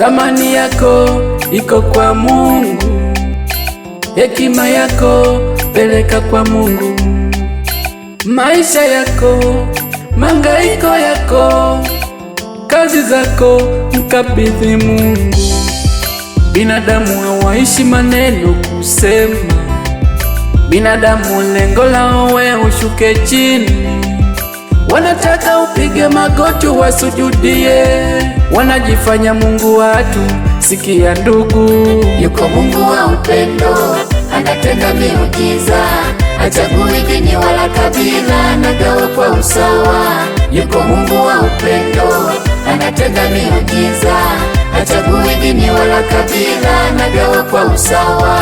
Thamani yako iko kwa Mungu, hekima yako peleka kwa Mungu. Maisha yako, mangaiko yako, kazi zako mkabidhi Mungu. Binadamu hawaishi maneno kusema, binadamu lengo lao wewe ushuke chini. Wanataka upige magoti wasujudie, wanajifanya Mungu watu. Sikia ndugu, yuko Mungu wa upendo, anatenda miujiza, hachagui dini wala kabila, anagawa kwa usawa. Yuko Mungu wa upendo, anatenda miujiza, hachagui dini wala kabila, anagawa kwa usawa.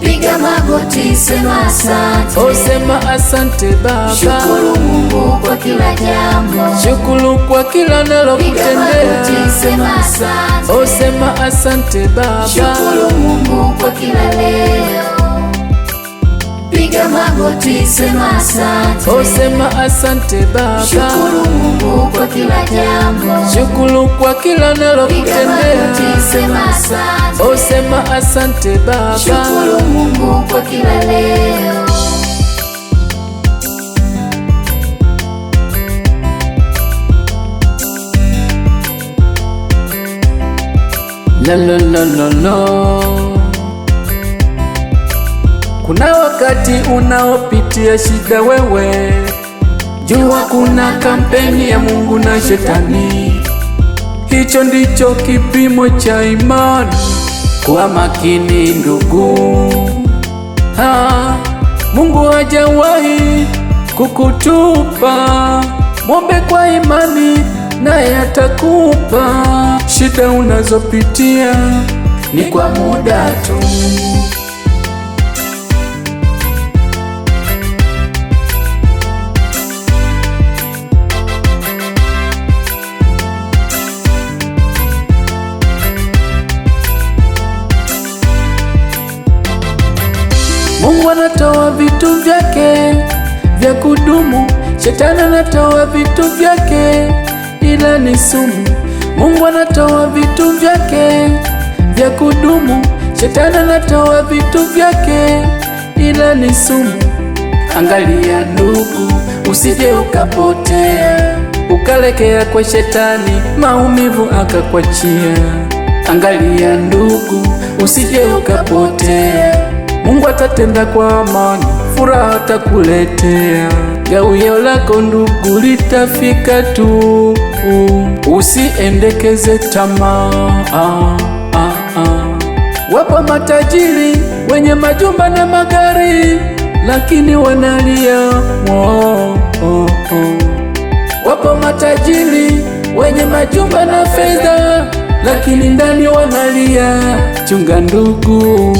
Piga magoti, sema asante. Oh, sema asante Baba. Shukuru Mungu kwa kila jambo, shukuru kwa kila nalo kutendea. Piga magoti, sema asante. Oh, sema asante Baba. Shukuru Mungu kwa kila leo. Piga magoti, sema asante. Oh, sema asante Baba. Shukuru Mungu kwa kila jambo, shukuru kwa kila nalo kutendea. Piga magoti, sema asante. Oh, sema asante Baba. Shukuru Mungu kwa kila leo. La la la la la. Kuna wakati unaopitia shida wewe, jua kuna kampeni ya Mungu na Shetani. Hicho ndicho kipimo cha imani. Kuwa makini ndugu, Mungu hajawahi kukutupa. Mwombe kwa imani naye atakupa. Shida unazopitia ni kwa muda tu. Mungu anatoa vitu vyake vya kudumu, Shetani anatoa vitu vyake ila ni sumu. Mungu anatoa vitu vyake vya kudumu, Shetani anatoa vitu vyake ila ni sumu. Angalia ndugu, usije ukapotea, ukalekea kwa Shetani, maumivu akakwachia. Angalia ndugu, usije ukapotea, Mungu atatenda kwa amani, furaha atakuletea. Gawio lako ndugu litafika tu, usiendekeze tamaa. Wapo matajiri wenye majumba na magari, lakini wanalia Wapo matajiri wenye majumba na fedha, lakini ndani wanalia. Chunga ndugu,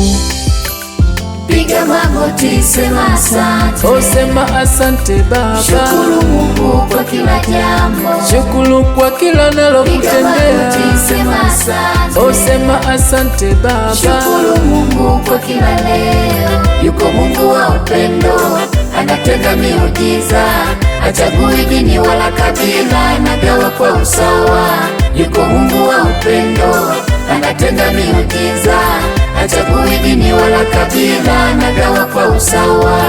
piga magoti, sema asante. Oh, sema asante Baba. Shukuru Mungu kwa kila jambo, shukuru kwa kila nalo kutendea. Piga magoti, sema asante. Oh, sema asante Baba. Shukuru Mungu kwa kila leo. Yuko Mungu wa upendo, anatenda miujiza, hachagui dini wala kabila, anagawa kwa usawa. Yuko Mungu wa upendo, anatenda miujiza, hachagui dini wala kabila, anagawa kwa usawa.